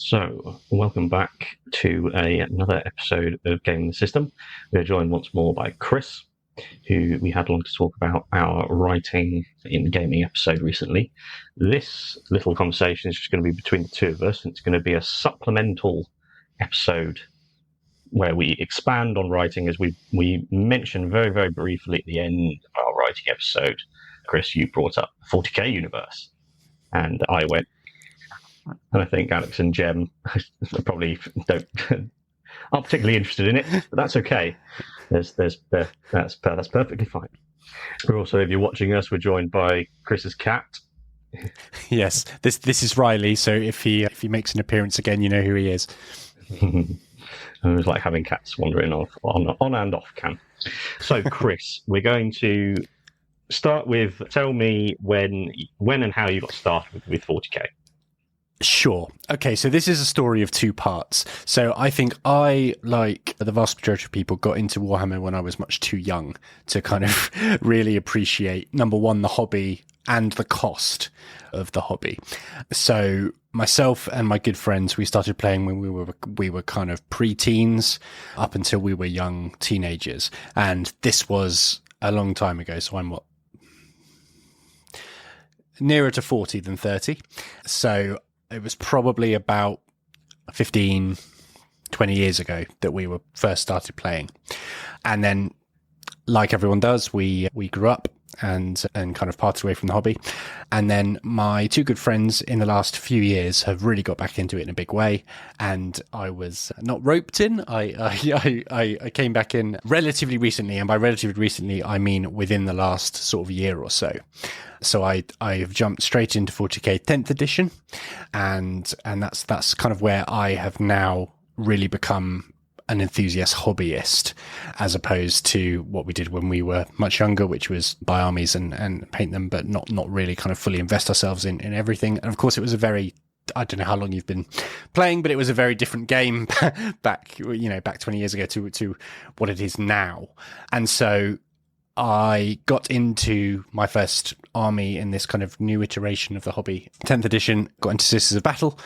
So, welcome back to another episode of Gaming the System. We are joined once more by Chris, who we had along to talk about our writing in gaming episode recently. This little conversation is just going to be between the two of us, and it's going to be a supplemental episode where we expand on writing, as we mentioned very, very briefly at the end of our writing episode. Chris, you brought up the 40k universe, and I went, and I think Alex and Jem probably aren't particularly interested in it, but that's okay. That's perfectly fine. We're also, if you're watching us, we're joined by Chris's cat. Yes, this is Riley. So if he makes an appearance again, you know who he is. It was like having cats wandering off on and off cam. So, Chris, we're going to start with tell me when and how you got started with 40k. Sure. Okay, so this is a story of two parts. So I think I, like the vast majority of people, got into Warhammer when I was much too young to kind of really appreciate, number one, the hobby and the cost of the hobby. So myself and my good friends, we started playing when we were kind of pre-teens up until we were young teenagers. And this was a long time ago, so I'm nearer to 40 than 30. So it was probably about 15, 20 years ago that we were first started playing. And then, like everyone does, we grew up and kind of parted away from the hobby. And then my two good friends in the last few years have really got back into it in a big way. And I was not roped in. I came back in relatively recently. And by relatively recently, I mean within the last sort of year or so. So I've jumped straight into 40k 10th edition. And that's kind of where I have now really become an enthusiast hobbyist, as opposed to what we did when we were much younger, which was buy armies and paint them, but not really kind of fully invest ourselves in everything. And of course, it was a very, I don't know how long you've been playing, but it was a very different game back 20 years ago to what it is now. And so I got into my first army in this kind of new iteration of the hobby. 10th edition, got into Sisters of Battle,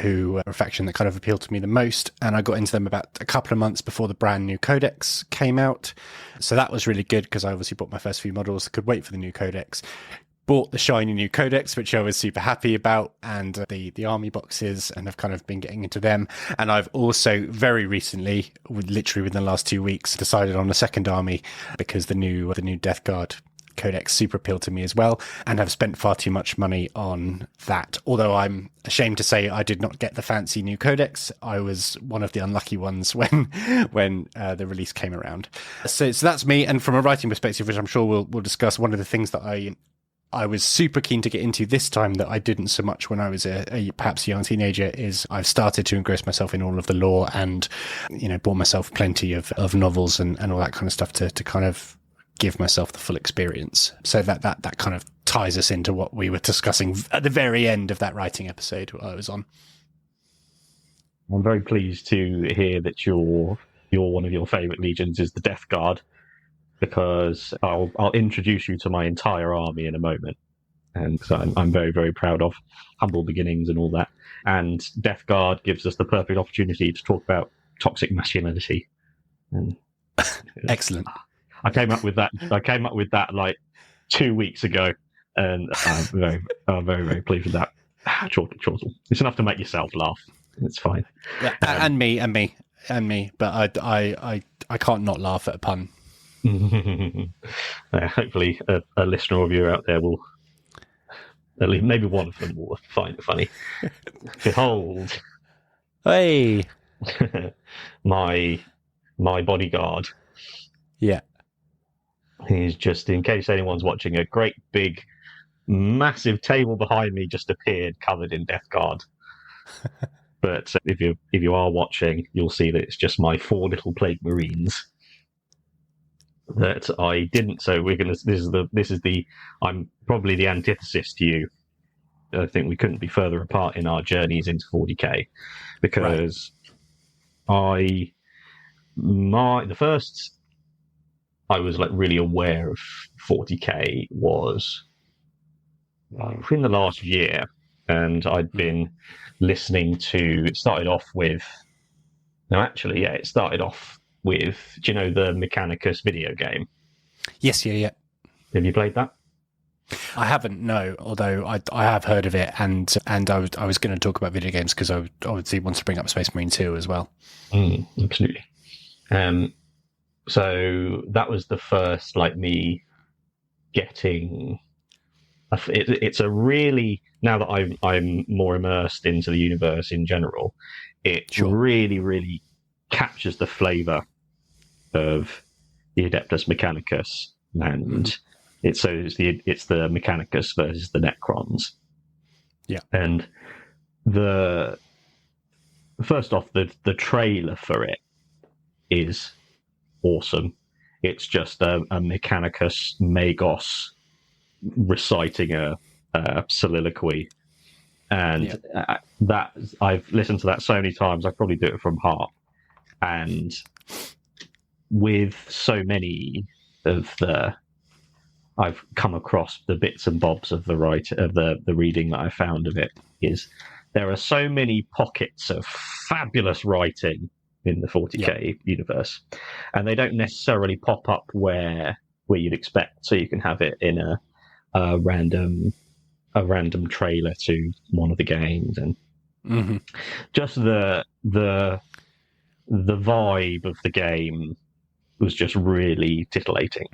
who are a faction that kind of appealed to me the most. And I got into them about a couple of months before the brand new codex came out. So that was really good because I obviously bought my first few models, could wait for the new codex. Bought the shiny new codex, which I was super happy about, and the army boxes, and I've kind of been getting into them. And I've also very recently, literally within the last 2 weeks, decided on a second army because the new Death Guard codex super appealed to me as well, and have spent far too much money on that. Although I'm ashamed to say I did not get the fancy new codex. I was one of the unlucky ones when the release came around. So that's me. And from a writing perspective, which I'm sure we'll discuss, one of the things that I was super keen to get into this time that I didn't so much when I was perhaps a young teenager is I've started to engross myself in all of the lore and, bought myself plenty of novels and all that kind of stuff to kind of give myself the full experience. So that kind of ties us into what we were discussing at the very end of that writing episode I was on. I'm very pleased to hear that your one of your favourite legions is the Death Guard, because I'll introduce you to my entire army in a moment. And so I'm very, very proud of humble beginnings and all that. And Death Guard gives us the perfect opportunity to talk about toxic masculinity. And excellent. I came up with that like 2 weeks ago, and I'm very, very pleased with that. Chortle. It's enough to make yourself laugh. It's fine. Yeah, and me. But I can't not laugh at a pun. Hopefully a listener or viewer out there will, at least maybe one of them will find it funny. Behold, hey, my bodyguard. Yeah, he's just, in case anyone's watching, a great big massive table behind me just appeared covered in Death Guard. But if you are watching, you'll see that it's just my 4 little Plague Marines that I didn't. So I'm probably the antithesis to you. I think we couldn't be further apart in our journeys into 40k, because the first I was like really aware of 40k was within the last year. and I'd been listening to. It started off with. No, actually, yeah, it started off with. Do you know the Mechanicus video game? Yes, yeah. Have you played that? I haven't, no. Although I have heard of it, and I was going to talk about video games because I obviously want to bring up Space Marine 2 as well. Absolutely. So that was the first, like, me getting. It's a really, now that I'm more immersed into the universe in general, it really, really captures the flavour of the Adeptus Mechanicus, and it's the Mechanicus versus the Necrons. Yeah, and first off, the trailer for it is awesome. It's just a Mechanicus Magos reciting a soliloquy, and that I've listened to that so many times I probably do it from heart. And with so many of I've come across the bits and bobs of the reading that I found of it, is there are so many pockets of fabulous writing in the 40k universe, and they don't necessarily pop up where you'd expect. So you can have it in a random trailer to one of the games, and just the vibe of the game was just really titillating.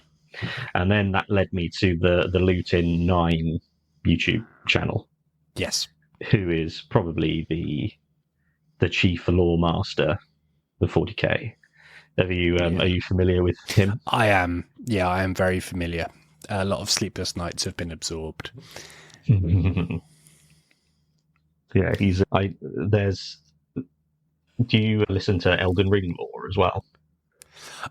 And then that led me to the Lutin 9 YouTube channel. Yes, who is probably the chief lore master of 40k. Are you familiar with him? I am. Yeah, I am very familiar. A lot of sleepless nights have been absorbed. Yeah, do you listen to Elden Ring lore as well?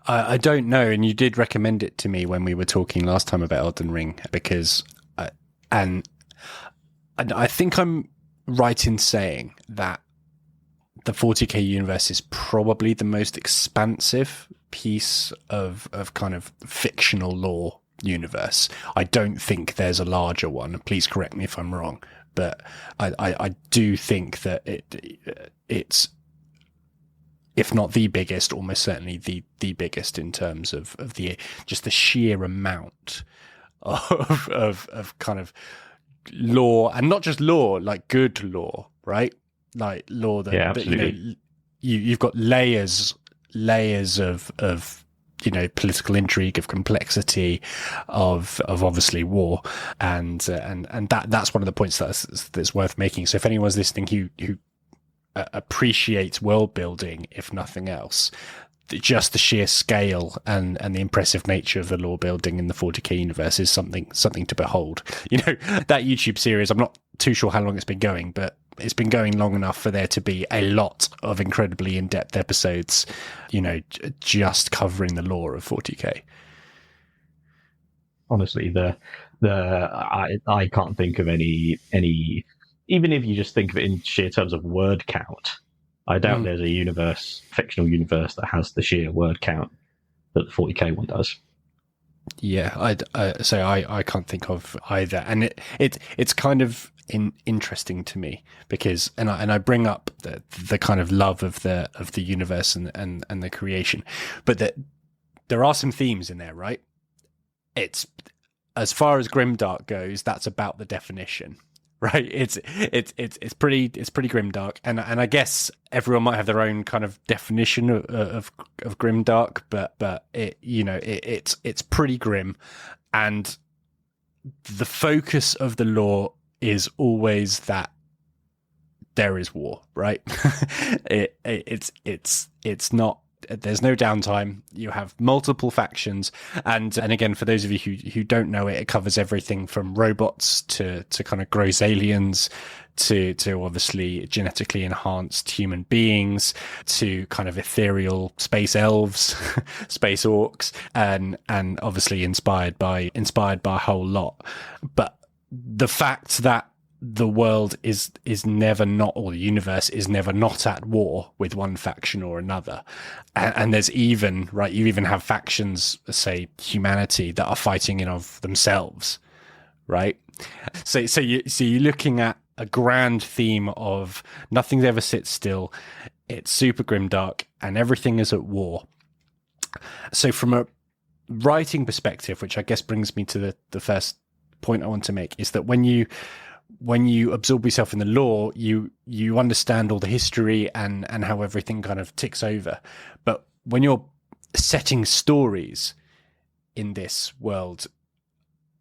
I don't know, and you did recommend it to me when we were talking last time about Elden Ring, because and I think I'm right in saying that the 40k universe is probably the most expansive piece of kind of fictional lore universe. I don't think there's a larger one. Please correct me if I'm wrong, but I do think that it's, if not the biggest, almost certainly the biggest in terms of the just the sheer amount of kind of lore, and not just lore, like good lore, right? Like lore that, you've got layers of political intrigue, of complexity, of obviously war, and that's one of the points that's worth making. So if anyone's listening who appreciates world building, if nothing else, just the sheer scale and the impressive nature of the lore building in the 40k universe is something to behold. That YouTube series, I'm not too sure how long it's been going, but it's been going long enough for there to be a lot of incredibly in-depth episodes, just covering the lore of 40k. Honestly, I can't think of any, even if you just think of it in sheer terms of word count, I doubt there's a fictional universe that has the sheer word count that the 40k one does. Yeah, I can't think of either, and it's kind of interesting to me because, and I bring up the kind of love of the universe and the creation, but that there are some themes in there, right? It's, as far as grimdark goes, that's about the definition. Right, it's pretty grimdark, and I guess everyone might have their own kind of definition of grimdark, but it's pretty grim, and the focus of the lore is always that there is war, right? It's not. There's no downtime. You have multiple factions, and again, for those of you who don't know it, it covers everything from robots to kind of gross aliens to obviously genetically enhanced human beings to kind of ethereal space elves, space orcs, and obviously inspired by a whole lot. But the fact that the world is never not, or the universe is never not at war with one faction or another, and there's even, right, you even have factions, say humanity, that are fighting in of themselves, right? So you're looking at a grand theme of nothing ever sits still. It's super grimdark and everything is at war. So from a writing perspective, which I guess brings me to the first point I want to make, is that when you absorb yourself in the lore, you understand all the history and how everything kind of ticks over. But when you're setting stories in this world,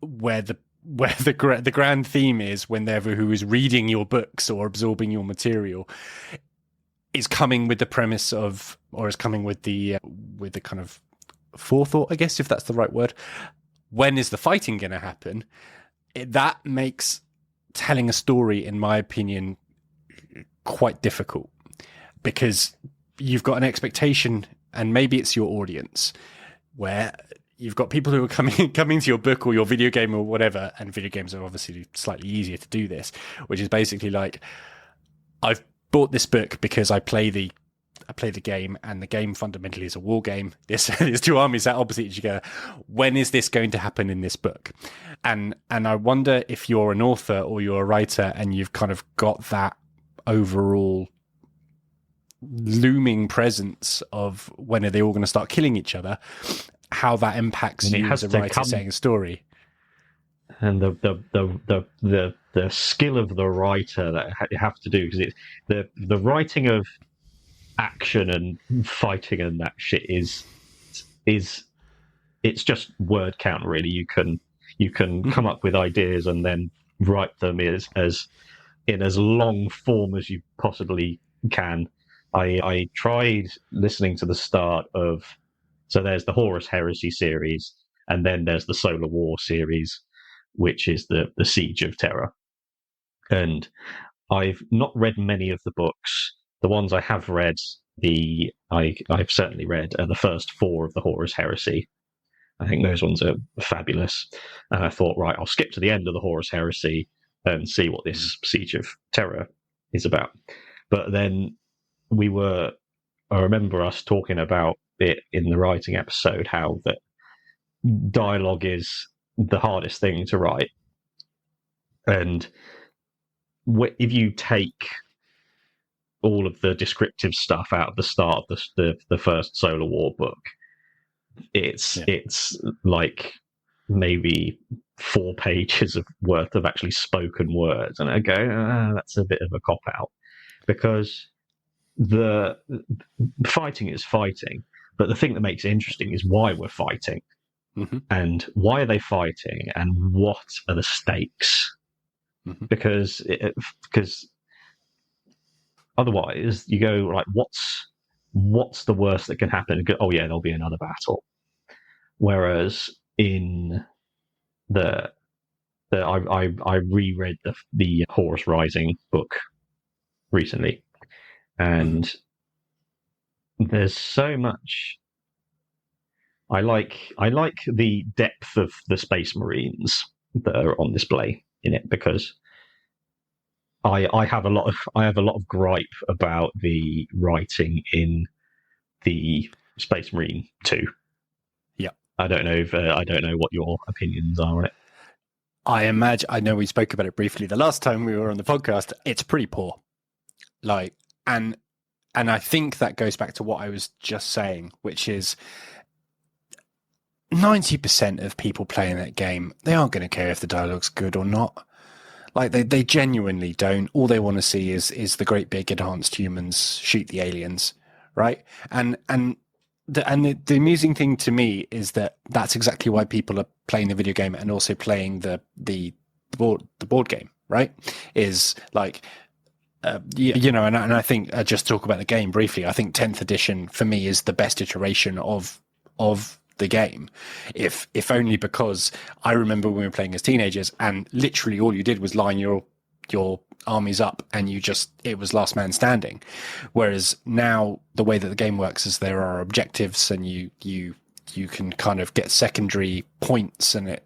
where the grand theme is, whenever who is reading your books or absorbing your material is coming with the premise of, or is coming with the kind of forethought, I guess, if that's the right word. When is the fighting going to happen? That makes telling a story, in my opinion, quite difficult, because you've got an expectation, and maybe it's your audience, where you've got people who are coming to your book or your video game or whatever, and video games are obviously slightly easier to do this, which is basically like, I've bought this book because I play the game, and the game fundamentally is a war game. There's two armies sat opposite each other. When is this going to happen in this book? And I wonder if you're an author or you're a writer and you've kind of got that overall looming presence of when are they all going to start killing each other, how that impacts you as a writer saying a story. And the skill of the writer that you have to do, because it's the writing of action and fighting and that shit is it's just word count, really. You can come up with ideas and then write them as in as long form as you possibly can. I tried listening to the start of, so there's the Horus Heresy series, and then there's the Solar War series, which is the Siege of Terror. And I've not read many of the books. The ones I have read, I've certainly read the first 4 of the Horus Heresy. I think those ones are fabulous. And I thought, right, I'll skip to the end of the Horus Heresy and see what this Siege of Terror is about. But then I remember us talking about it in the writing episode, how that dialogue is the hardest thing to write. And if you take all of the descriptive stuff out of the start of the first Solar War book, it's like maybe 4 pages worth of actually spoken words, and I go, that's a bit of a cop out, because the fighting is fighting, but the thing that makes it interesting is why we're fighting, and why are they fighting, and what are the stakes, because otherwise you go, like, what's the worst that can happen? Oh yeah, there'll be another battle. Whereas in I reread the Horus Rising book recently, and there's so much. I like the depth of the Space Marines that are on display in it, because I have a lot of gripe about the writing in the Space Marine 2. Yeah, I don't know what your opinions are on it. I know we spoke about it briefly the last time we were on the podcast. It's pretty poor, like, and I think that goes back to what I was just saying, which is 90% of people playing that game, they aren't going to care if the dialogue's good or not. Like, they genuinely don't. All they want to see is the great big advanced humans shoot the aliens, right? And the amusing thing to me is that that's exactly why people are playing the video game and also playing the board game, right? Is like, and I think, just talk about the game briefly. I think 10th edition for me is the best iteration of the game, if only because I remember when we were playing as teenagers, and literally all you did was line your armies up, and it was last man standing. Whereas now the way that the game works is there are objectives, and you can kind of get secondary points, and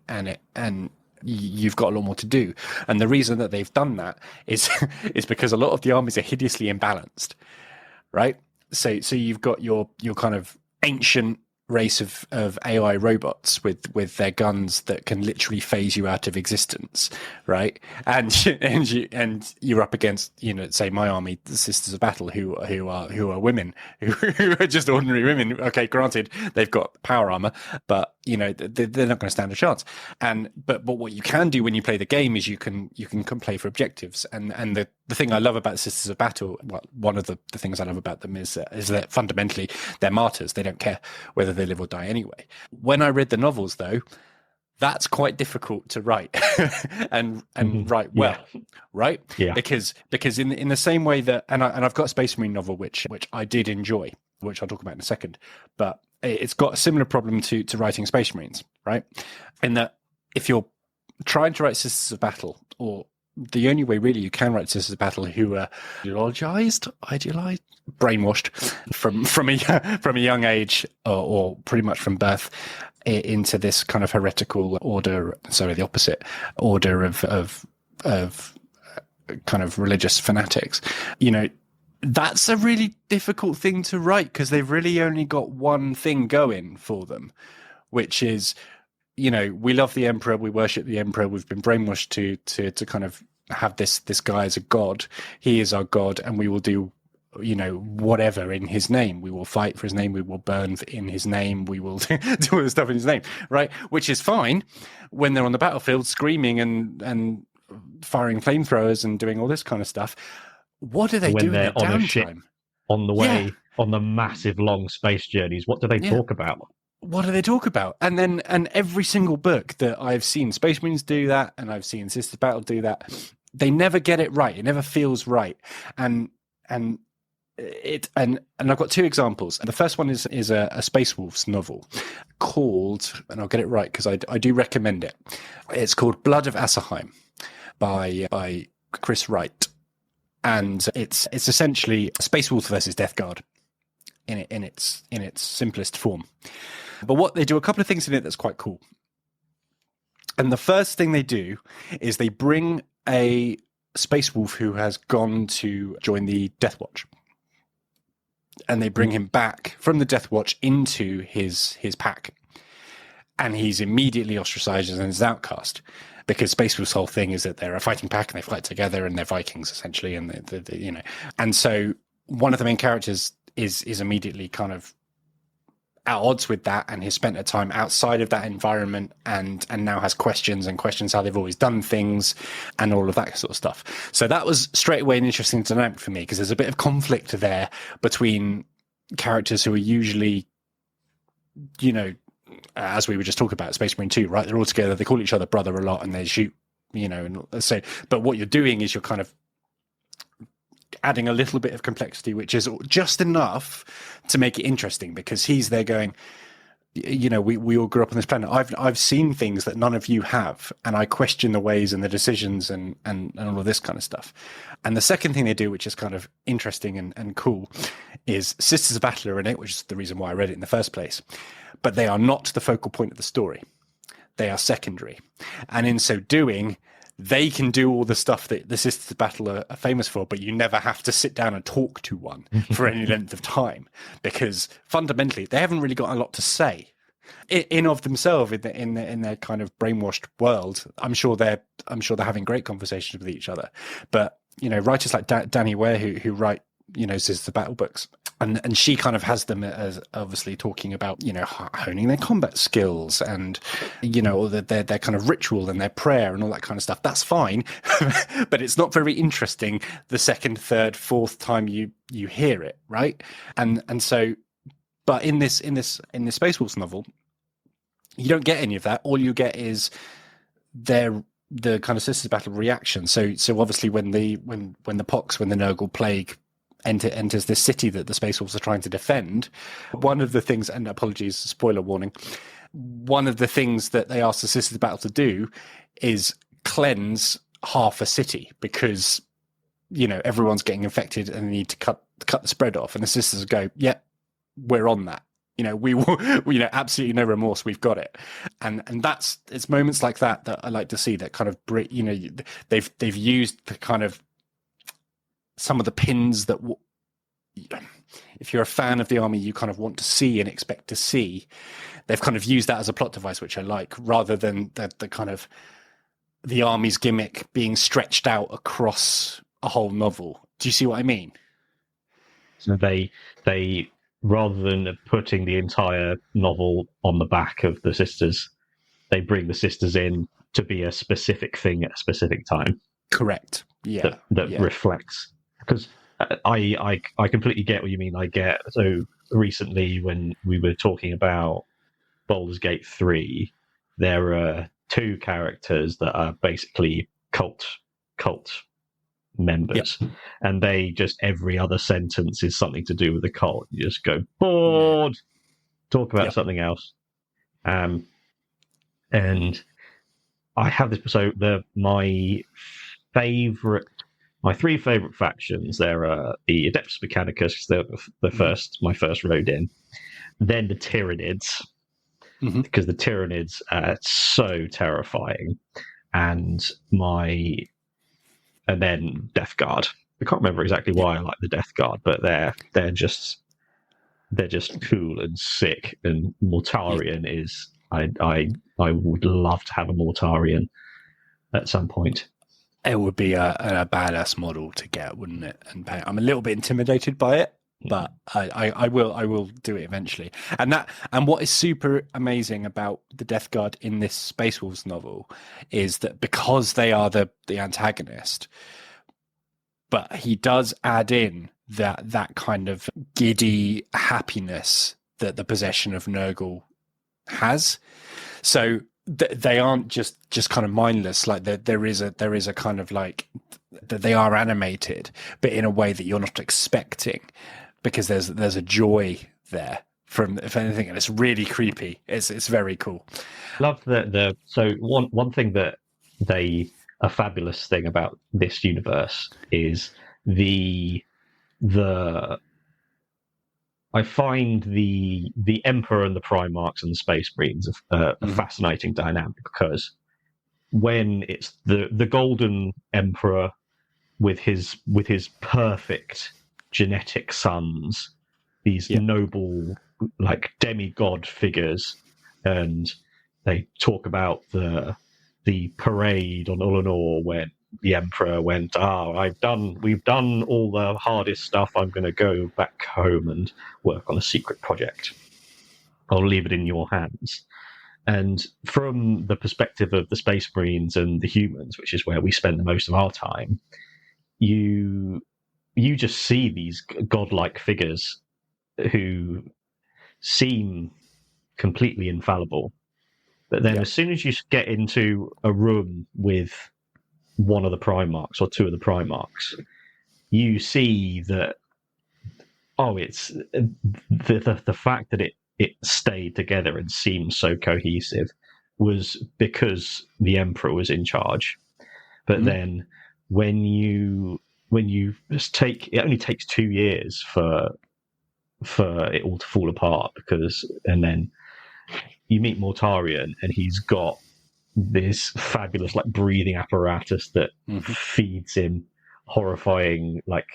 you've got a lot more to do. And the reason that they've done that is because a lot of the armies are hideously imbalanced, right? So you've got your kind of ancient race of AI robots with their guns that can literally phase you out of existence, right? And you're up against, say my army, the Sisters of Battle, who are women, who are just ordinary women. Okay, granted, they've got power armor, but they're not going to stand a chance. But what you can do when you play the game is you can play for objectives. And the thing I love about Sisters of Battle, well, one of the things I love about them is that fundamentally they're martyrs. They don't care whether they live or die anyway. When I read the novels, though, that's quite difficult to write and write well, right? Yeah. Because in the same way that, and I've got a Space Marine novel which I did enjoy, which I'll talk about in a second, but it's got a similar problem to writing Space Marines, right? In that if you're trying to write Sisters of Battle, or the only way really you can write Sisters of Battle who are idealized, brainwashed from a young age, or pretty much from birth, into this kind of heretical order. Sorry, the opposite order of kind of religious fanatics. That's a really difficult thing to write because they've really only got one thing going for them, which is, we love the Emperor, we worship the Emperor, we've been brainwashed to kind of have this guy as a god. He is our god, and we will do, whatever in his name. We will fight for his name, we will burn in his name, we will do all the stuff in his name, right? Which is fine when they're on the battlefield screaming and firing flamethrowers and doing all this kind of stuff. What do they do in their on a ship downtime? on the way on the massive long space journeys? What do they talk about? What do they talk about? And every single book that I've seen Space Marines do that, and I've seen Sisters of Battle do that, they never get it right. It never feels right. And I've got two examples. The first one is a Space Wolves novel called, and I'll get it right because I do recommend it. It's called Blood of Assaheim by Chris Wright. And it's essentially Space Wolves versus Death Guard in its simplest form. But what they do, a couple of things in it that's quite cool. And the first thing they do is they bring a Space Wolf who has gone to join the Death Watch. And they bring him back from the Death Watch into his pack. And he's immediately ostracized and is outcast. Because Space Wolf's whole thing is that they're a fighting pack and they fight together and they're Vikings essentially, and and so one of the main characters is immediately kind of at odds with that, and has spent a time outside of that environment and now has questions how they've always done things and all of that sort of stuff. So that was straight away an interesting dynamic for me, because there's a bit of conflict there between characters who are usually, as we were just talking about Space Marine 2, right? They're all together, they call each other brother a lot, and they shoot, and so, but what you're doing is you're kind of adding a little bit of complexity, which is just enough to make it interesting, because he's there going, we all grew up on this planet. I've seen things that none of you have, and I question the ways and the decisions and all of this kind of stuff. And the second thing they do, which is kind of interesting and cool, is Sisters of Battle are in it, which is the reason why I read it in the first place. But they are not the focal point of the story. They are secondary. And in so doing, they can do all the stuff that the Sisters of Battle are famous for, but you never have to sit down and talk to one for any length of time, because fundamentally they haven't really got a lot to say in of themselves in their kind of brainwashed world. I'm sure they're having great conversations with each other, but writers like Danny Ware who write Sisters of Battle books, and she kind of has them as obviously talking about honing their combat skills and all their kind of ritual and their prayer and all that kind of stuff. That's fine, but it's not very interesting the second, third, fourth time you hear it, right? And so, but in this Space Wolves novel, you don't get any of that. All you get is the kind of Sisters of Battle reaction. So obviously when the Nurgle plague enters this city that the Space Wolves are trying to defend, one of the things, and apologies, spoiler warning, one of the things that they ask the Sisters of Battle to do is cleanse half a city, because everyone's getting infected and they need to cut the spread off. And the Sisters go, yeah, we're on that. We will, absolutely no remorse. We've got it. And it's moments like that I like to see, that kind of, they've used the kind of some of the pins that if you're a fan of the army you kind of want to see and expect to see, they've kind of used that as a plot device, which I like, rather than the kind of the army's gimmick being stretched out across a whole novel. Do you see what I mean? So they rather than putting the entire novel on the back of the sisters, they bring the sisters in to be a specific thing at a specific time. Correct. Yeah. That reflects, because I completely get what you mean. I get, so recently when we were talking about Baldur's Gate 3, there are two characters that are basically cult members, and they just, every other sentence is something to do with the cult. You just go, bored, talk about something else. And I have this, so my three favorite factions, there are the Adeptus Mechanicus, my first road in, then the Tyranids, because the Tyranids are so terrifying, and then Death Guard. I can't remember exactly why I like the Death Guard, but they're just cool and sick. And Mortarion is, I would love to have a Mortarion at some point. It would be a badass model to get, wouldn't it? And I'm a little bit intimidated by it, but I will do it eventually. And what is super amazing about the Death Guard in this Space Wolves novel is that because they are the antagonist, but he does add in that kind of giddy happiness that the possession of Nurgle has. So they aren't just kind of mindless. Like there is a kind of like that they are animated, but in a way that you're not expecting, because there's a joy there from, if anything, and it's really creepy. It's very cool. Love so one thing that a fabulous thing about this universe is I find the Emperor and the Primarchs and the Space Marines a fascinating dynamic, because when it's the Golden Emperor with his perfect genetic sons, these noble, like, demigod figures, and they talk about the parade on Ulanor when the Emperor went, we've done all the hardest stuff, I'm going to go back home and work on a secret project. I'll leave it in your hands. And from the perspective of the Space Marines and the humans, which is where we spend the most of our time, you just see these godlike figures who seem completely infallible. But then as soon as you get into a room with one of the Primarchs or two of the Primarchs, you see that, it's the fact that it stayed together and seemed so cohesive was because the Emperor was in charge. But then when you just it only takes 2 years for it all to fall apart, and then you meet Mortarion, and he's got this fabulous, like, breathing apparatus that feeds him horrifying, like,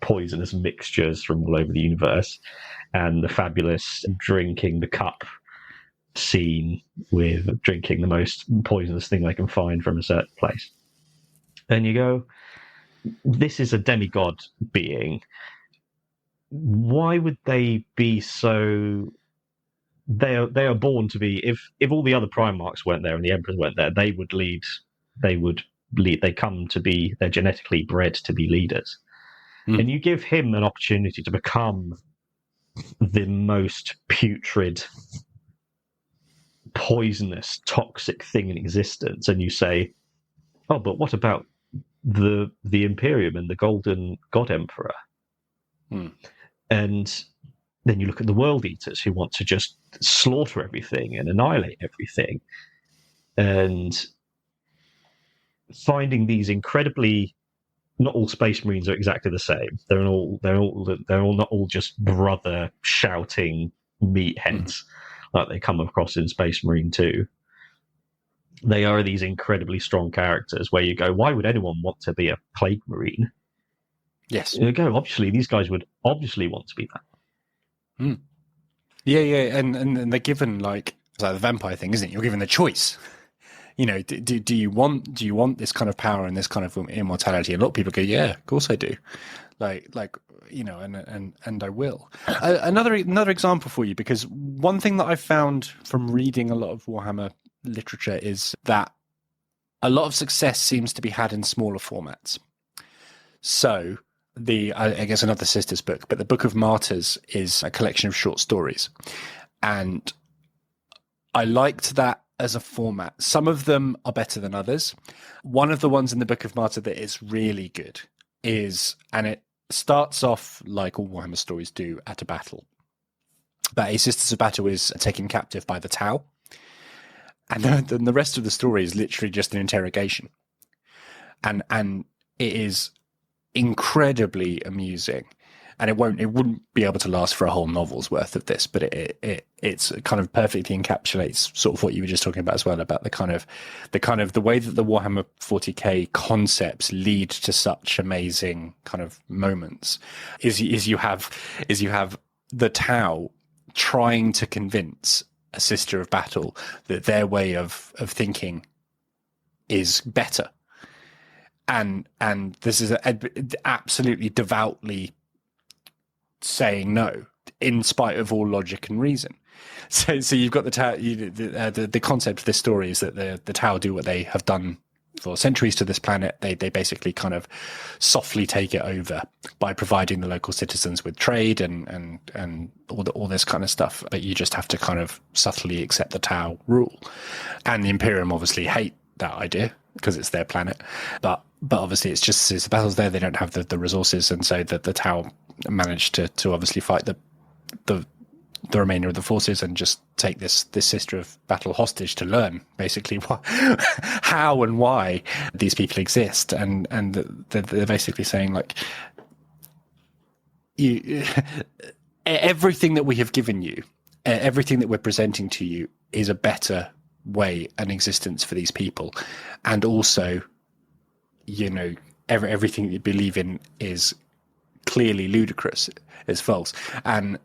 poisonous mixtures from all over the universe, and the fabulous drinking the cup scene with drinking the most poisonous thing they can find from a certain place. And you go, this is a demigod being. Why would they be so... They are born to be... If all the other Primarchs weren't there and the Emperors weren't there, they would lead. They come to be... They're genetically bred to be leaders. And you give him an opportunity to become the most putrid, poisonous, toxic thing in existence, and you say, but what about the Imperium and the Golden God Emperor? And then you look at the World Eaters, who want to just slaughter everything and annihilate everything, and finding these incredibly... Not all Space Marines are exactly the same. They're not all just brother shouting meatheads like they come across in Space Marine 2. They are these incredibly strong characters where you go, why would anyone want to be a Plague Marine? Yes. You go, obviously, these guys would obviously want to be that. Mm. Yeah, and they're given like it's like the vampire thing, isn't it? You're given the choice. You know, do you want this kind of power and this kind of immortality? And a lot of people go, yeah, of course I do. Like you know, and I will. Another example for you, because one thing that I've found from reading a lot of Warhammer literature is that a lot of success seems to be had in smaller formats. So I guess another sister's book, but the Book of Martyrs is a collection of short stories, and I liked that as a format. Some of them are better than others. One of the ones in the Book of Martyr that is really good is, and it starts off like all Warhammer stories do, at a battle. But a Sisters of Battle is taken captive by the Tau, and then the rest of the story is literally just an interrogation, and it is incredibly amusing. And it wouldn't be able to last for a whole novel's worth of this, but it's kind of perfectly encapsulates sort of what you were just talking about as well, about the way that the Warhammer 40k concepts lead to such amazing kind of moments is you have the Tau trying to convince a Sister of Battle that their way of thinking is better, and this is absolutely devoutly saying no in spite of all logic and reason. So you've got the Tau. The concept of this story is that the Tau do what they have done for centuries to this planet. They basically kind of softly take it over by providing the local citizens with trade and all this kind of stuff. But you just have to kind of subtly accept the Tau rule. And the Imperium obviously hate that idea because it's their planet. But obviously it's the battles there. They don't have the resources, and so the Tau managed to obviously fight the remainder of the forces and just take this Sister of Battle hostage to learn basically how and why these people exist, and they're basically saying like, everything that we have given you, everything that we're presenting to you is a better way and existence for these people, and also, you know, everything that you believe in is clearly ludicrous, it's false, and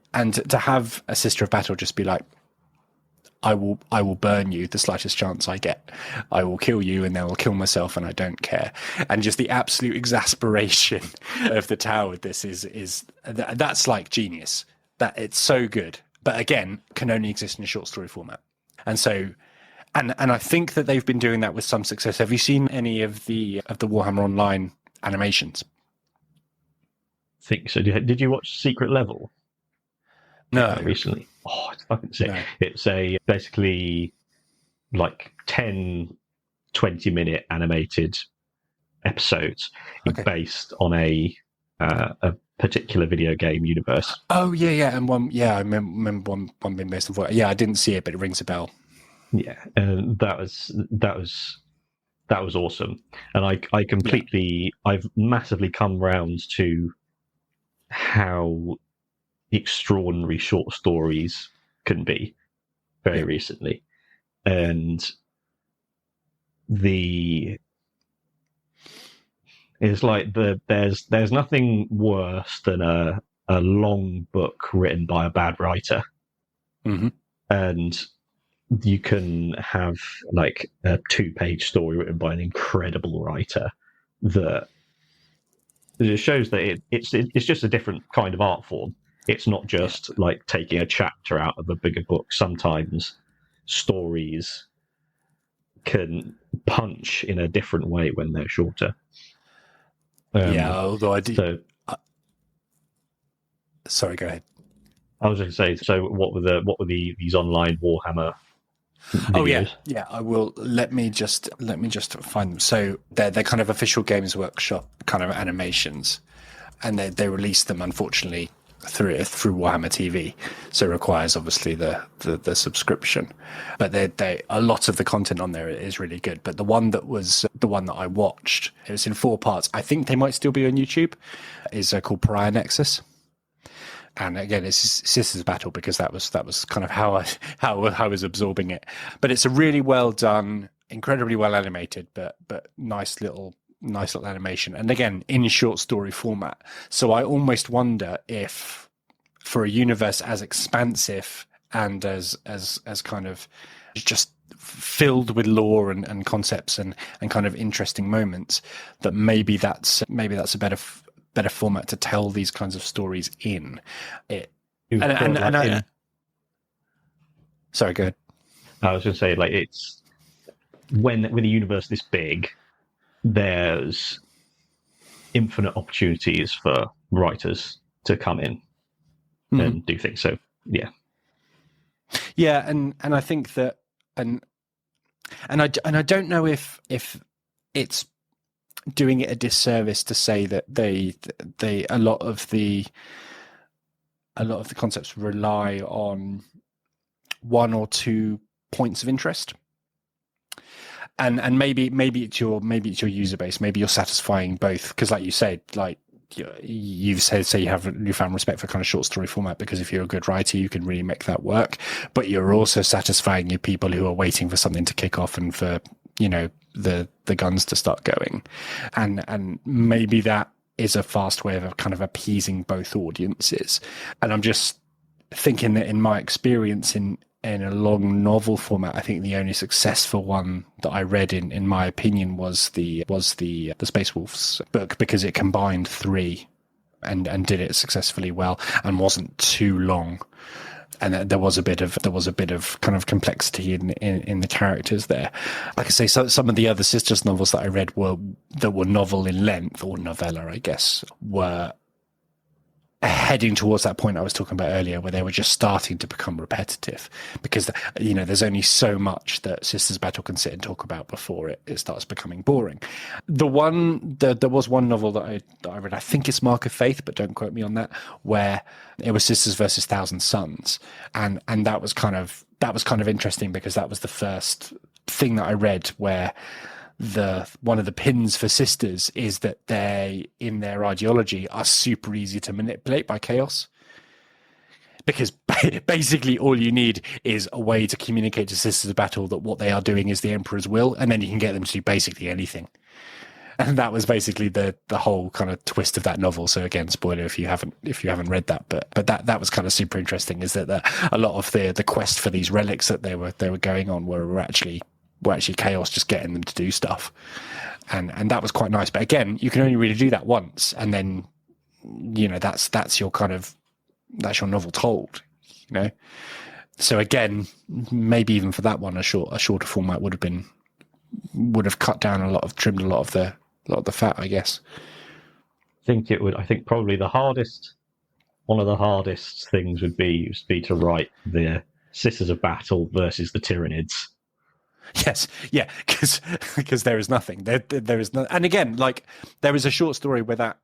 to have a Sister of Battle just be like, I will burn you the slightest chance I get, I will kill you, and then I'll kill myself, and I don't care. And just the absolute exasperation of the Tau with this is that's like genius. That it's so good, but again, can only exist in a short story format. And so and I think that they've been doing that with some success. Have you seen any of the Warhammer Online animations? I think so. Did you watch Secret Level? No. Recently. Oh, it's fucking sick. No. It's basically like 10, 20-minute animated episodes based on a particular video game universe. Oh yeah, and I remember one being based on. Yeah, I didn't see it, but it rings a bell. Yeah, and that was awesome, and I completely, I've massively come round to how extraordinary short stories can be very recently, and it's like there's nothing worse than a long book written by a bad writer, and you can have like a 2-page story written by an incredible writer that it shows that it's just a different kind of art form. It's not just like taking a chapter out of a bigger book. Sometimes stories can punch in a different way when they're shorter. Although I do. Sorry, go ahead. I was going to say. So, what were these online Warhammer videos? Oh yeah. I will. Let me just find them. So they're kind of official Games Workshop kind of animations, and they release them unfortunately through Warhammer TV, so it requires obviously the subscription. But they a lot of the content on there is really good. But the one that I watched, it was in 4 parts. I think they might still be on YouTube. Is called Pariah Nexus. And again, it's Sisters Battle because that was kind of how I was absorbing it. But it's a really well done, incredibly well animated, but nice little animation. And again, in short story format. So I almost wonder if for a universe as expansive and as kind of just filled with lore and concepts and kind of interesting moments, that maybe that's a better format to tell these kinds of stories in. Sorry, go ahead. I was going to say, like, it's with a universe this big, there's infinite opportunities for writers to come in and do things. So yeah, and I think that and I don't know if it's doing it a disservice to say that they a lot of the concepts rely on one or two points of interest, and maybe it's your user base, maybe you're satisfying both, because like you said, like you've said, say you have newfound respect for kind of short story format, because if you're a good writer you can really make that work, but you're also satisfying your people who are waiting for something to kick off and for the guns to start going, and maybe that is a fast way of kind of appeasing both audiences. And I'm just thinking that in my experience in a long novel format, I think the only successful one that I read in my opinion was the Space Wolves book, because it combined three and did it successfully well and wasn't too long. And there was a bit of kind of complexity in the characters there. Like I say, so some of the other Sisters novels that I read that were novel in length, or novella, I guess, were heading towards that point I was talking about earlier, where they were just starting to become repetitive, because there's only so much that Sisters Battle can sit and talk about before it starts becoming boring. There was one novel that I read, I think it's Mark of Faith, but don't quote me on that, where it was Sisters versus Thousand Suns, and that was kind of interesting, because that was the first thing that I read where one of the pins for Sisters is that they, in their ideology, are super easy to manipulate by chaos. Because basically all you need is a way to communicate to Sisters of Battle that what they are doing is the Emperor's will, and then you can get them to do basically anything. And that was basically the whole kind of twist of that novel. So again, spoiler if you haven't read that, but that was kind of super interesting, is that a lot of the quest for these relics that they were going on were actually chaos just getting them to do stuff, and that was quite nice. But again, you can only really do that once, and then that's your novel told, so again, maybe even for that one a shorter format would have cut down trimmed a lot of the fat, I guess. I think probably one of the hardest things would be to write the Sisters of Battle versus the Tyranids. Yes, yeah, because there is nothing. There is no, and again, like, there is a short story where that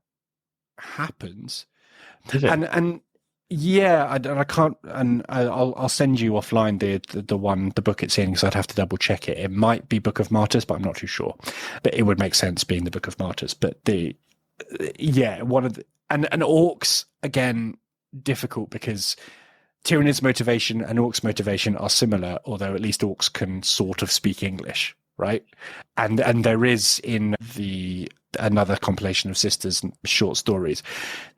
happens, and yeah, I can't, and I'll send you offline the book it's in, because I'd have to double check it. It might be Book of Martyrs, but I'm not too sure. But it would make sense being the Book of Martyrs. But one of the and orcs, again, difficult, because Tyranids' motivation and Orcs' motivation are similar, although at least Orcs can sort of speak English, right? And there is in another compilation of Sisters short stories,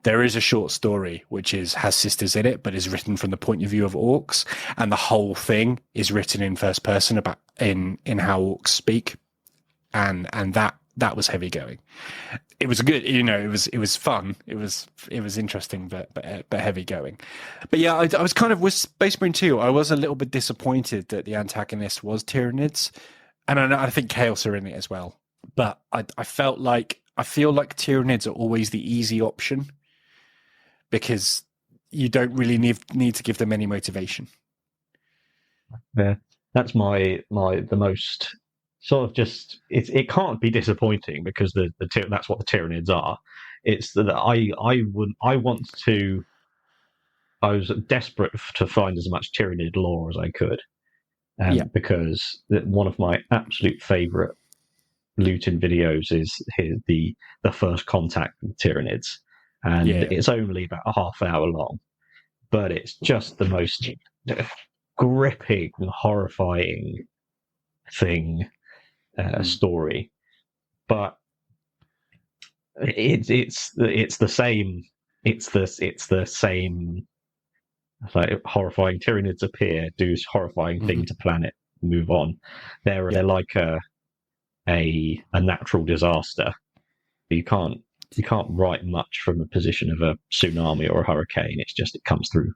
there is a short story which has Sisters in it, but is written from the point of view of Orcs, and the whole thing is written in first person about in how Orcs speak, and that was heavy going. It was good, it was fun. It was interesting, but heavy going. But yeah, I was kind of, with Space Marine 2, I was a little bit disappointed that the antagonist was Tyranids. And I think Chaos are in it as well. But I feel like Tyranids are always the easy option, because you don't really need to give them any motivation. Yeah, that's the most sort of just it can't be disappointing, because that's what the Tyranids are. It's that I was desperate to find as much Tyranid lore as I could, because one of my absolute favourite Luton videos is the first contact with Tyranids, and it's only about a half hour long, but it's just the most gripping, horrifying thing. Story, but it's the same like horrifying Tyranids appear, do horrifying thing to planet, move on. They're like a natural disaster. You can't write much from a position of a tsunami or a hurricane. It's just it comes through.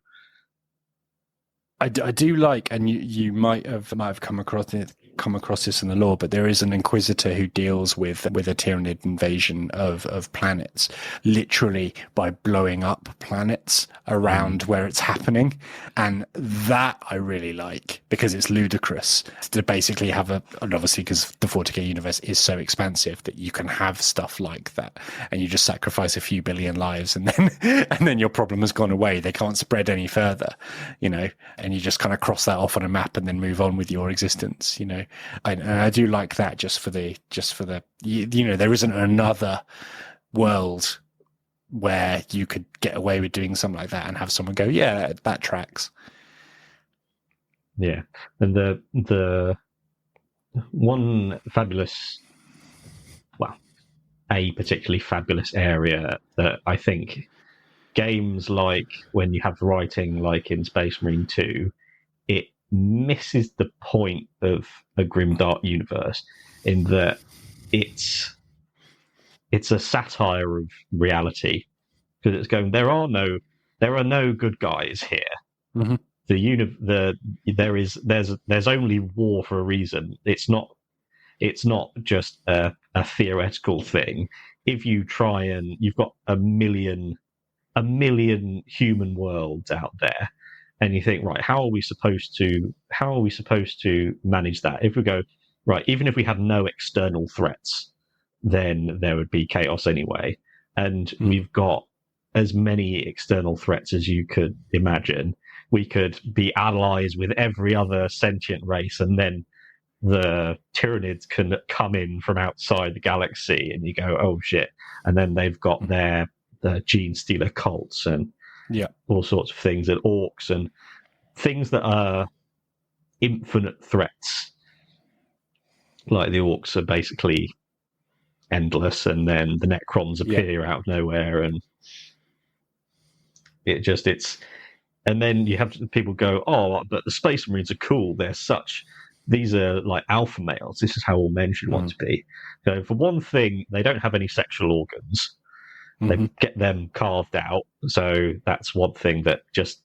I do like, and you might have come across this in the lore, but there is an Inquisitor who deals with a Tyranid invasion of planets, literally by blowing up planets around where it's happening, and that I really like because it's ludicrous to basically have and obviously because the 40k universe is so expansive that you can have stuff like that, and you just sacrifice a few billion lives, and then your problem has gone away. They can't spread any further, and you just kind of cross that off on a map and then move on with your existence, and I do like that just for the there isn't another world where you could get away with doing something like that and have someone go, yeah, that tracks. Yeah, and the one fabulous, well, a particularly fabulous area that I think games like when you have writing like in Space Marine 2, it misses the point of a grimdark universe in that it's a satire of reality, because it's going, there are no good guys here. Mm-hmm. There's only war for a reason. It's not just a theoretical thing. If you try and you've got a million human worlds out there, and you think, right, how are we supposed to manage that? If we go, right, even if we had no external threats, then there would be chaos anyway. And we've got as many external threats as you could imagine. We could be allies with every other sentient race, and then the Tyranids can come in from outside the galaxy, and you go, oh shit. And then they've got the gene stealer cults and all sorts of things, and orcs and things that are infinite threats. Like the orcs are basically endless, and then the Necrons appear out of nowhere, and and then you have people go, oh, but the Space Marines are cool. These are like alpha males. This is how all men should want to be. So for one thing, they don't have any sexual organs. They get them carved out. So that's one thing that just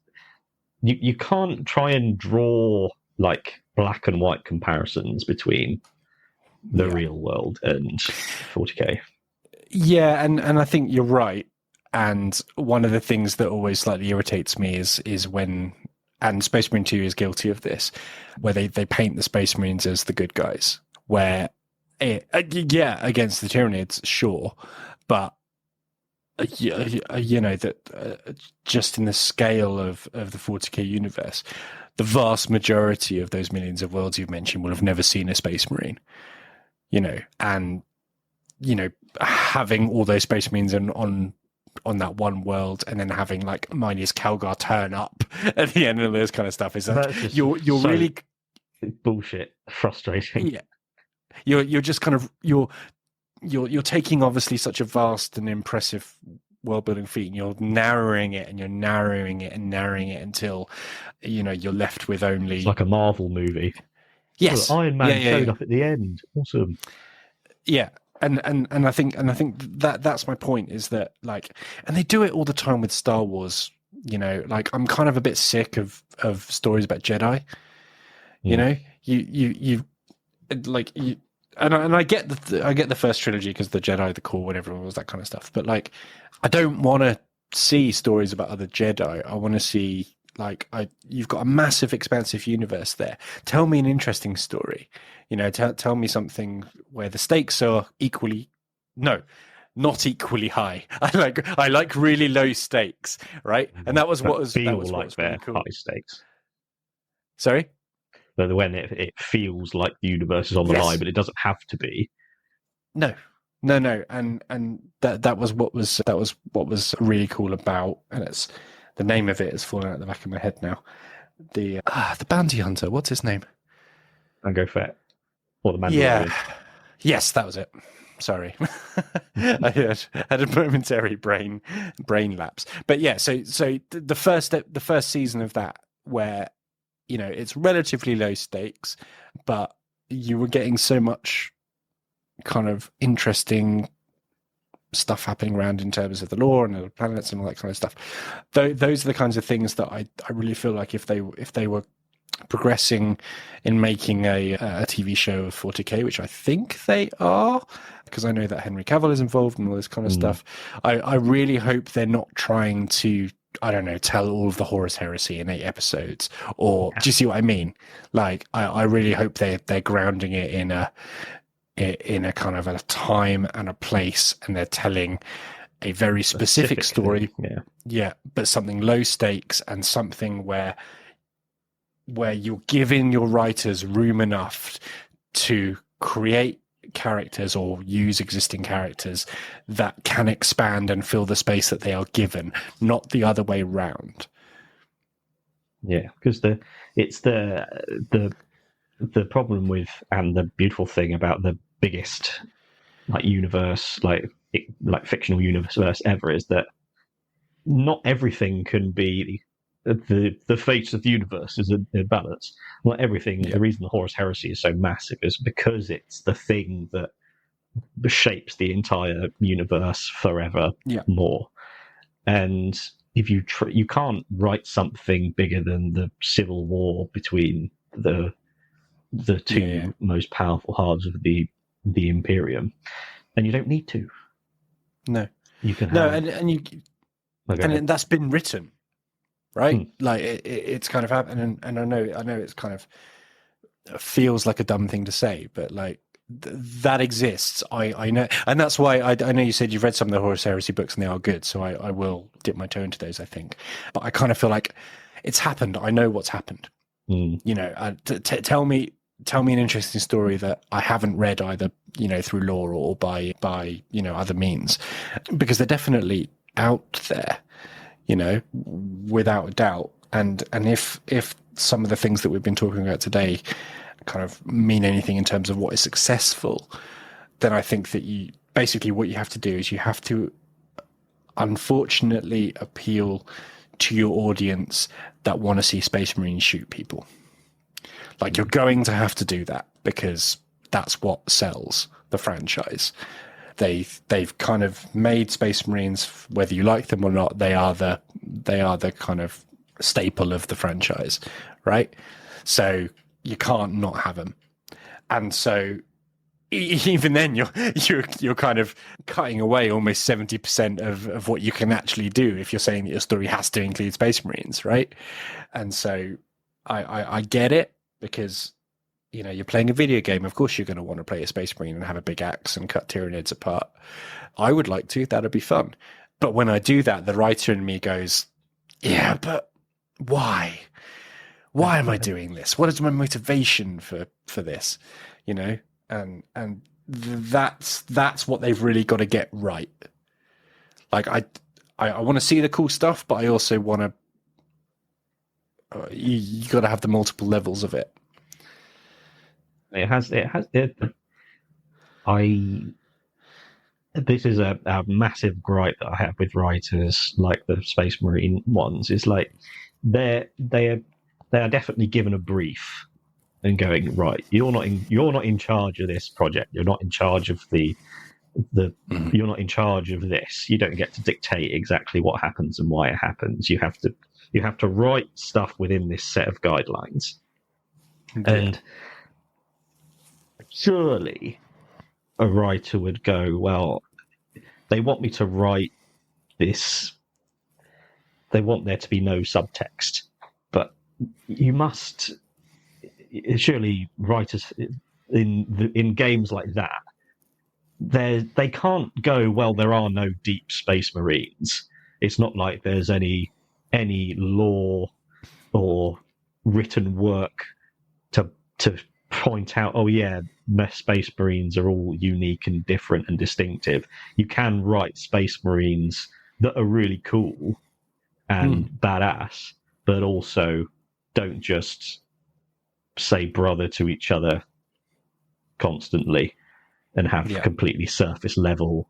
you can't try and draw like black and white comparisons between the real world and 40k. Yeah, and I think you're right. And one of the things that always slightly irritates me is when, and Space Marine 2 is guilty of this, where they paint the Space Marines as the good guys, where against the Tyranids, sure, but that just in the scale of the 40k universe, the vast majority of those millions of worlds you've mentioned will have never seen a Space Marine, and having all those Space Marines on that one world, and then having like Minus Calgar turn up at the end of this kind of stuff is that you're so really bullshit, frustrating. Yeah, you're just kind of you're taking obviously such a vast and impressive world building feat, and you're narrowing it and you're narrowing it and narrowing it until you're left with only, it's like a Marvel movie. Yes, Iron Man showed up at the end. Awesome. Yeah. And I think that's my point, is that like, and they do it all the time with Star Wars. Like I'm kind of a bit sick of stories about Jedi. And I get the first trilogy because the Jedi, the core, whatever it was, that kind of stuff. But like, I don't want to see stories about other Jedi. I want to see you've got a massive, expansive universe there. Tell me an interesting story. Tell me something where the stakes are not equally high. I like really low stakes, right? And that was what was really cool. High stakes. Sorry? But when it feels like the universe is on the line, but it doesn't have to be. No, and that was what was really cool about, and it's the name of it has fallen out the back of my head now. The bounty hunter, what's his name? Jango Fett, or the Mandalorian. Yeah, yes, that was it. Sorry, I had a momentary brain lapse. But yeah, so the first season of that, where it's relatively low stakes, but you were getting so much kind of interesting stuff happening around in terms of the lore and the planets and all that kind of stuff. Those are the kinds of things that I really feel like if they were progressing in making a TV show of 40k, which I think they are, because I know that Henry Cavill is involved and all this kind of stuff. I really hope they're not trying to, I don't know, tell all of the Horus Heresy in 8 episodes, or do you see what I mean? Like, I really hope they're grounding it in a kind of a time and a place, and they're telling a very specific story. Yeah, but something low stakes and something where you're giving your writers room enough to create characters or use existing characters that can expand and fill the space that they are given, not the other way round. Yeah, because it's the problem with, and the beautiful thing about the biggest universe, like fictional universe ever, is that not everything can be the face of the universe is in balance. Not everything. Yeah. The reason the Horus Heresy is so massive is because it's the thing that shapes the entire universe forever more. And if you can't write something bigger than the civil war between the two most powerful halves of the Imperium, and you don't need to. No, you can. And that's been written. Right, like it's kind of happened, and I know it's kind of feels like a dumb thing to say, but like that exists. I know, and that's why I know you said you've read some of the Horus Heresy books and they are good, so I will dip my toe into those, I think. But I kind of feel like it's happened. I know what's happened. Tell me an interesting story that I haven't read either, through lore or by other means, because they're definitely out there. Without a doubt. And if some of the things that we've been talking about today kind of mean anything in terms of what is successful, then I think that what you have to do is you have to unfortunately appeal to your audience that want to see Space Marines shoot people. Like, you're going to have to do that because that's what sells the franchise. They've kind of made Space Marines, whether you like them or not, they are the kind of staple of the franchise, right? So you can't not have them, and so even then you're kind of cutting away almost 70% of what you can actually do if you're saying that your story has to include Space Marines, right? And so I get it, because you're playing a video game. Of course, you're going to want to play a Space Marine and have a big axe and cut Tyranids apart. I would like to. That'd be fun. But when I do that, the writer in me goes, yeah, but why? Why am I doing this? What is my motivation for this? And that's what they've really got to get right. Like, I want to see the cool stuff, but I also want to. You got to have the multiple levels of it. This is a massive gripe that I have with writers like the Space Marine ones. Is like they are definitely given a brief and going, right, you're not in charge of this project. You're not in charge of you're not in charge of this. You don't get to dictate exactly what happens and why it happens. You have to write stuff within this set of guidelines. Yeah. And surely a writer would go, well, they want me to write this. They want there to be no subtext, but you must. Surely writers in games like that, they can't go, well, there are no deep Space Marines. It's not like there's any lore or written work to point out, oh yeah, Space Marines are all unique and different and distinctive. You can write Space Marines that are really cool and badass, but also don't just say brother to each other constantly. and have completely surface level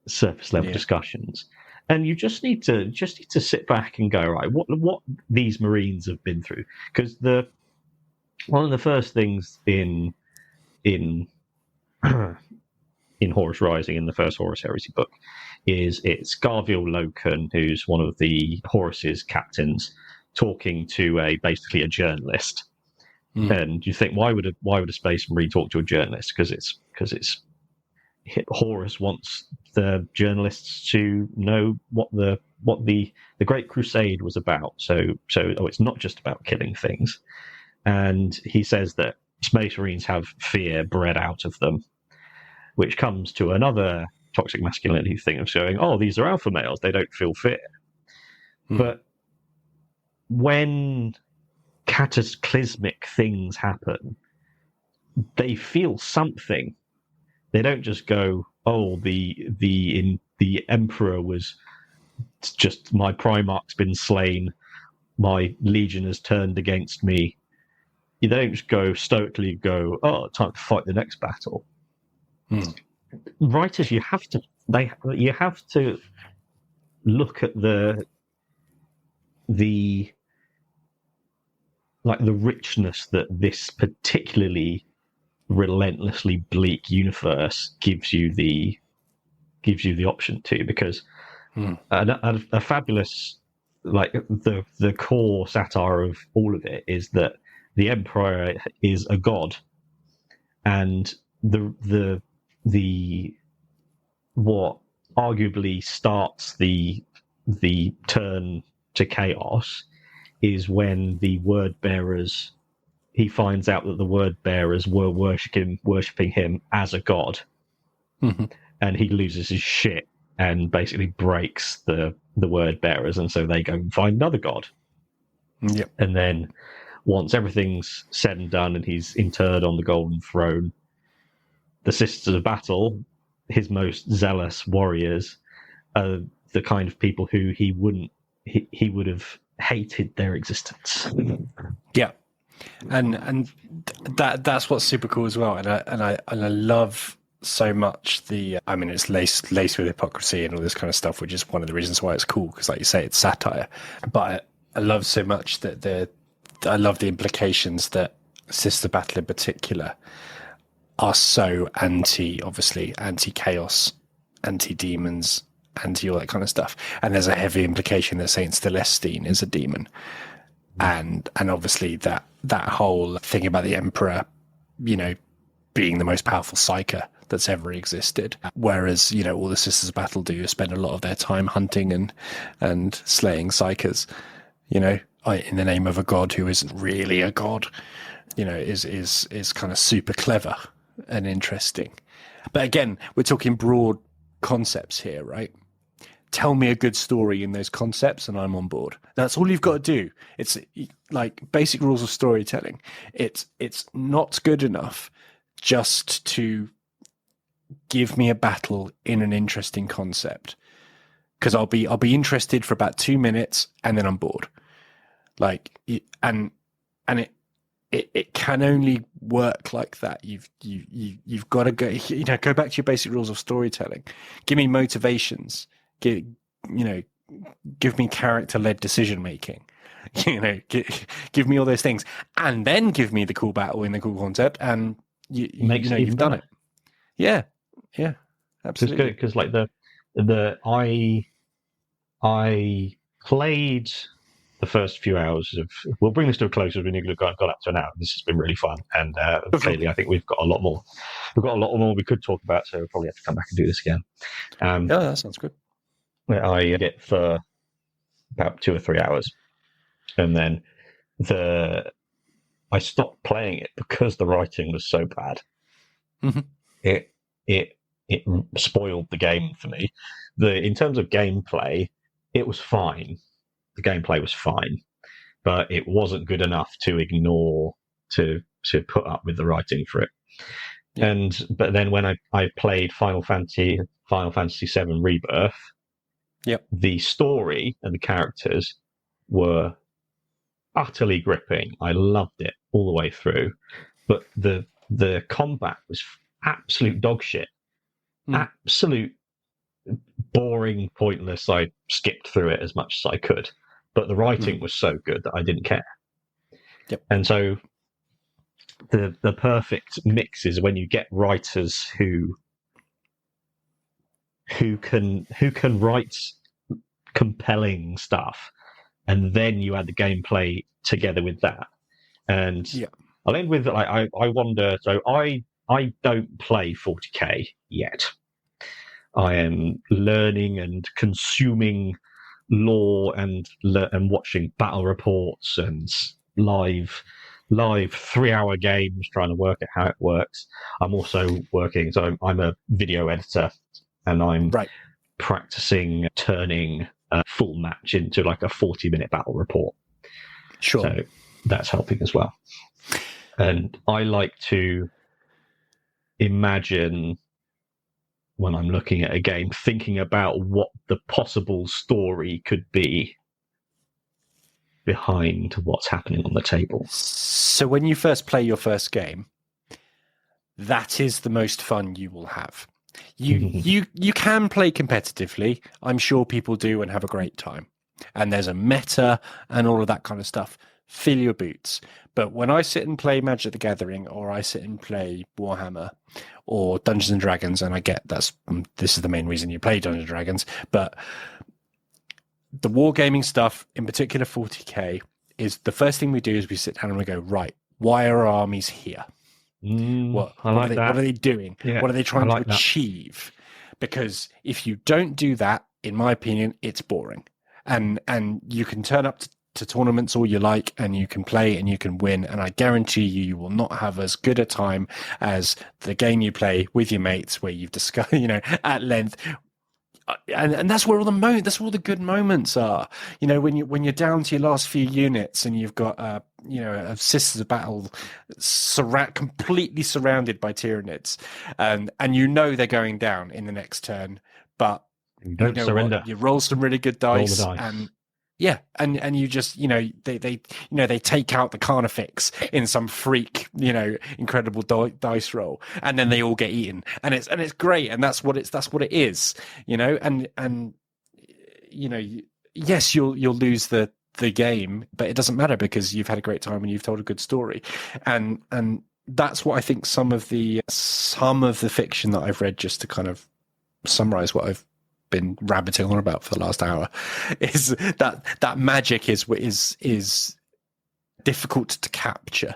discussions. And you just need to sit back and go, right, what these Marines have been through. Because one of the first things in in Horus Rising, in the first Horus Heresy book, is it's Garviel Loken, who's one of the Horus's captains, talking to basically a journalist. And you think, why would a Space Marine talk to a journalist? Because it's Horus wants the journalists to know what the Great Crusade was about. So it's not just about killing things. And he says that Space Marines have fear bred out of them, which comes to another toxic masculinity thing of showing, oh, these are alpha males, they don't feel fear. But when cataclysmic things happen, they feel something. They don't just go, oh, the Emperor was just, my Primarch's been slain, my Legion has turned against me. You don't just go stoically go, oh, time to fight the next battle. Writers, you have to look at the richness that this particularly relentlessly bleak universe gives you the option to, because a fabulous, like, the core satire of all of it is that the Emperor is a god, and the what arguably starts the turn to chaos is when the word bearers, he finds out that the word bearers were worshipping him as a god, and he loses his shit and basically breaks the word bearers, and so they go and find another god. And then once everything's said and done and he's interred on the golden throne, the Sisters of Battle, his most zealous warriors, are the kind of people who he would have hated their existence. And that's what's super cool as well. And I love so much it's laced with hypocrisy and all this kind of stuff, which is one of the reasons why it's cool, because, like you say, it's satire. But I love so much that I love the implications that Sister Battle in particular are so anti-chaos, anti-demons, anti all that kind of stuff. And there's a heavy implication that Saint Celestine is a demon. And obviously that whole thing about the Emperor, being the most powerful psyker that's ever existed. Whereas, all the Sisters of Battle do is spend a lot of their time hunting and slaying psykers, in the name of a god who isn't really a god, is kind of super clever and interesting. But again, we're talking broad concepts here, right? Tell me a good story in those concepts and I'm on board. That's all you've got to do. It's like basic rules of storytelling. It's not good enough just to give me a battle in an interesting concept, because I'll be interested for about 2 minutes and then I'm bored. It can only work like that. You've got to go back to your basic rules of storytelling. Give me motivations. Give me character-led decision making. Give me all those things, and then give me the cool battle in the cool concept, and you've done it. Yeah, absolutely. Because like I played the first few hours of. We'll bring this to a close. We've got up to an hour. This has been really fun, and clearly, I think we've got a lot more. We've got a lot more we could talk about, so we'll probably have to come back and do this again. Yeah, that sounds good. I did it for about 2 or 3 hours, and then I stopped playing it because the writing was so bad. It spoiled the game for me. In terms of gameplay, it was fine. The gameplay was fine, but it wasn't good enough to ignore to put up with the writing for it. Yeah. But then when I played Final Fantasy VII Rebirth, the story and the characters were utterly gripping. I loved it all the way through, but the combat was absolute dog shit. Mm. Absolute boring, pointless. I skipped through it as much as I could, but the writing was so good that I didn't care. Yep. And so the perfect mix is when you get writers who can write compelling stuff, and then you add the gameplay together with that. And I'll end with like I wonder. So I don't play 40k yet. I am learning and consuming lore and watching battle reports and live 3-hour games, trying to work out how it works. I'm also working, so I'm a video editor, and I'm practicing turning a full match into like a 40-minute battle report. Sure. So that's helping as well. And I like to imagine, when I'm looking at a game, thinking about what the possible story could be behind what's happening on the table. So when you first play your first game, that is the most fun you will have. You can play competitively. I'm sure people do and have a great time. And there's a meta and all of that kind of stuff. Fill your boots. But when I sit and play Magic the Gathering, or I sit and play Warhammer or Dungeons and Dragons, and I get this is the main reason you play Dungeons and Dragons, but the wargaming stuff, in particular 40k, is the first thing we do is we sit down and we go, right, why are our armies here? What are they doing? Yeah, what are they trying to achieve? Because if you don't do that, in my opinion, it's boring. And you can turn up to tournaments all you like, and you can play and you can win, and I guarantee you will not have as good a time as the game you play with your mates, where you've discussed, at length. And that's where all the good moments are. When you're down to your last few units and you've got a Sisters of Battle completely surrounded by Tyranids, and they're going down in the next turn, but you don't surrender. You roll some really good dice. And you just they take out the Carnifex in some freak incredible dice roll, and then they all get eaten, and it's great, and that's what it is, yes, you'll lose the game, but it doesn't matter because you've had a great time and you've told a good story, and that's what I think some of the fiction that I've read, just to kind of summarize what I've been rabbiting on about for the last hour, is that magic is difficult to capture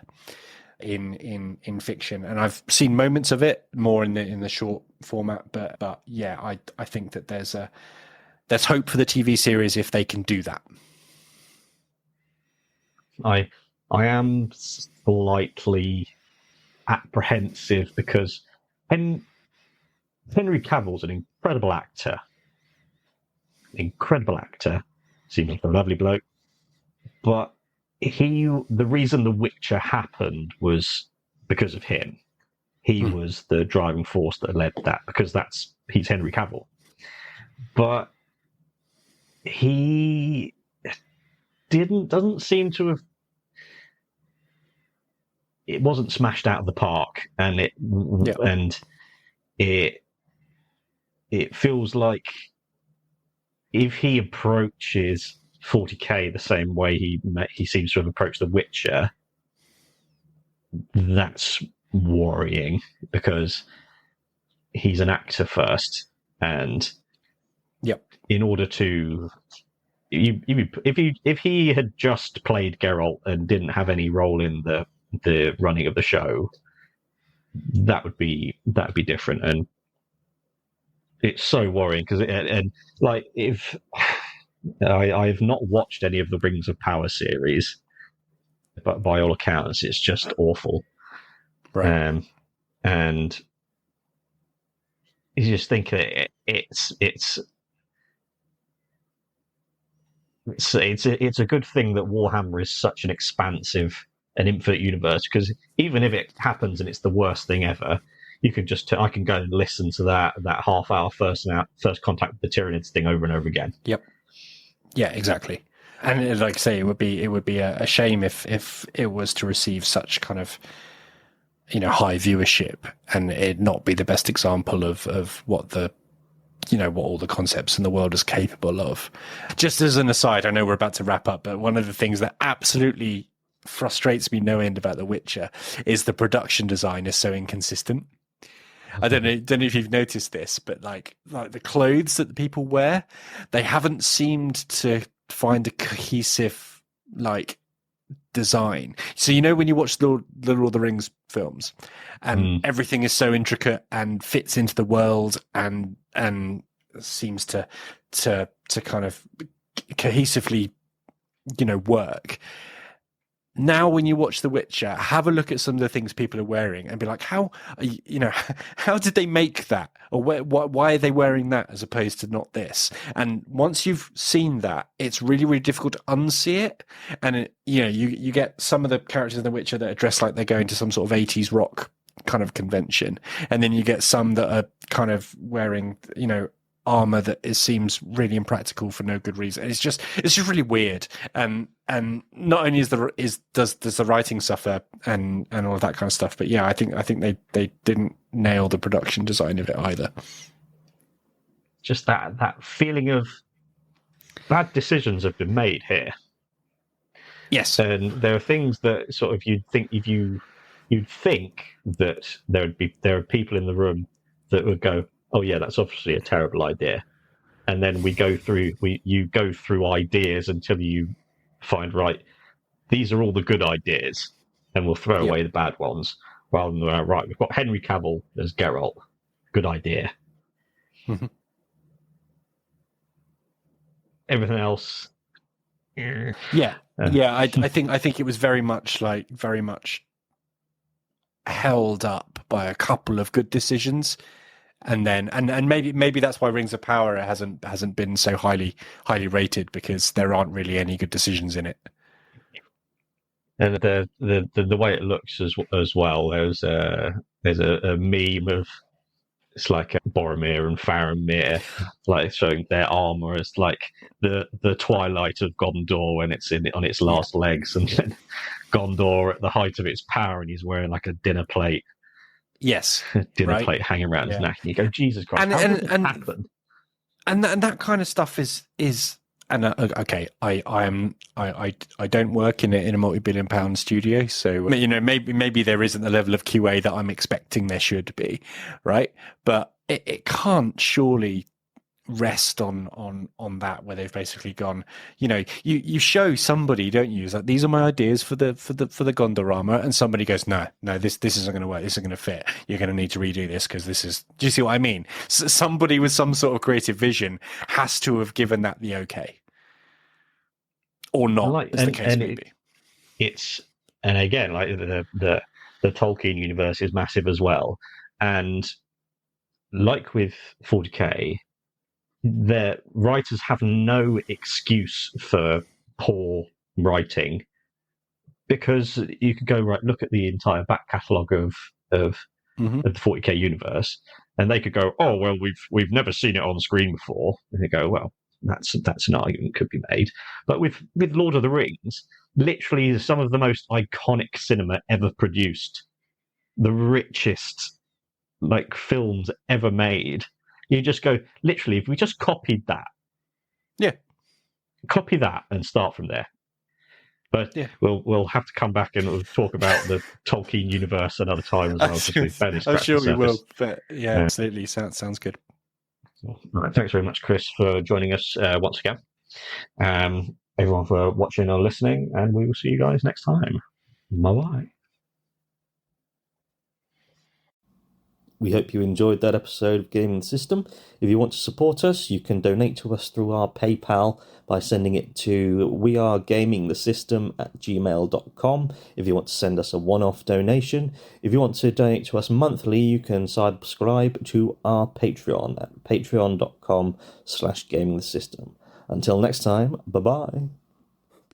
in fiction, and I've seen moments of it more in the short format, but yeah, I think that there's hope for the TV series if they can do that. I am slightly apprehensive because Henry Cavill's an incredible actor. Seems like a lovely bloke, but the reason The Witcher happened was because of him. He was the driving force that led that, because he's Henry Cavill, but he doesn't seem to have. It wasn't smashed out of the park, and it feels like, if he approaches 40k the same way he seems to have approached The Witcher, that's worrying, because he's an actor first, and in order to, if he had just played Geralt and didn't have any role in the running of the show, that would be different. And it's so worrying because if I've not watched any of the Rings of Power series, but by all accounts, it's just awful. Right. And you just think that it's a good thing that Warhammer is such an expansive and infinite universe, because even if it happens and it's the worst thing ever, you can I can go and listen to that half-hour first contact with the Tyranids thing over and over again. Yep. Yeah, exactly. And like I say, it would be a shame if it was to receive such kind of high viewership, and it not be the best example of what what all the concepts in the world is capable of. Just as an aside, I know we're about to wrap up, but one of the things that absolutely frustrates me no end about The Witcher is the production design is so inconsistent. I don't know if you've noticed this, but like the clothes that the people wear, they haven't seemed to find a cohesive design. So when you watch the Lord of the Rings films, and everything is so intricate and fits into the world and seems to kind of cohesively work. Now, when you watch The Witcher, have a look at some of the things people are wearing and be like, how did they make that? Or why are they wearing that as opposed to not this? And once you've seen that, it's really, really difficult to unsee it. And, you get some of the characters in The Witcher that are dressed like they're going to some sort of 80s rock kind of convention. And then you get some that are kind of wearing, armor that seems really impractical for no good reason. It's just really weird, and not only does the writing suffer and all of that kind of stuff, but I think they didn't nail the production design of it either. Just that feeling of bad decisions have been made here. Yes, and there are things that sort of you'd think that there are people in the room that would go, oh yeah, that's obviously a terrible idea. And then you go through ideas until you find, right, these are all the good ideas, and we'll throw away the bad ones. Rather than, right, we've got Henry Cavill as Geralt. Good idea. Mm-hmm. Everything else. I think it was very much held up by a couple of good decisions. And then, and maybe that's why Rings of Power hasn't been so highly rated, because there aren't really any good decisions in it. And the way it looks as well, there's a meme of, it's like Boromir and Faramir, like showing their armor as like the twilight of Gondor when it's on its last legs, and then Gondor at the height of its power, and he's wearing like a dinner plate. Yes, plate hanging around his neck, and you go, Jesus Christ, how did this happen? And that kind of stuff is okay. I don't work in a multi-billion-pound studio, so maybe there isn't the level of QA that I'm expecting there should be, right? But it can't surely rest on that, where they've basically gone, you show somebody, don't you, like, these are my ideas for the Gondor armor, and somebody goes, no, this isn't going to work, this isn't going to fit, you're going to need to redo this because this is, do you see what I mean? Somebody with some sort of creative vision has to have given that the okay, or not, as the case may be. And again, like the Tolkien universe is massive as well, and like with 40K, the writers have no excuse for poor writing, because you could go, right, look at the entire back catalogue of the 40K universe, and they could go, oh well, we've never seen it on screen before, and they go, well, that's an argument could be made. But with Lord of the Rings, literally some of the most iconic cinema ever produced, the richest films ever made. You just go, literally, if we just copied that, copy that and start from there. But we'll have to come back and we'll talk about the Tolkien universe another time as well. I'm sure we will. But absolutely, sounds good. All right, thanks very much, Chris, for joining us once again. Everyone for watching or listening, and we will see you guys next time. Bye-bye. We hope you enjoyed that episode of Gaming the System. If you want to support us, you can donate to us through our PayPal by sending it to wearegamingthesystem@gmail.com if you want to send us a one-off donation. If you want to donate to us monthly, you can subscribe to our Patreon at patreon.com/gamingthesystem. Until next time, bye-bye.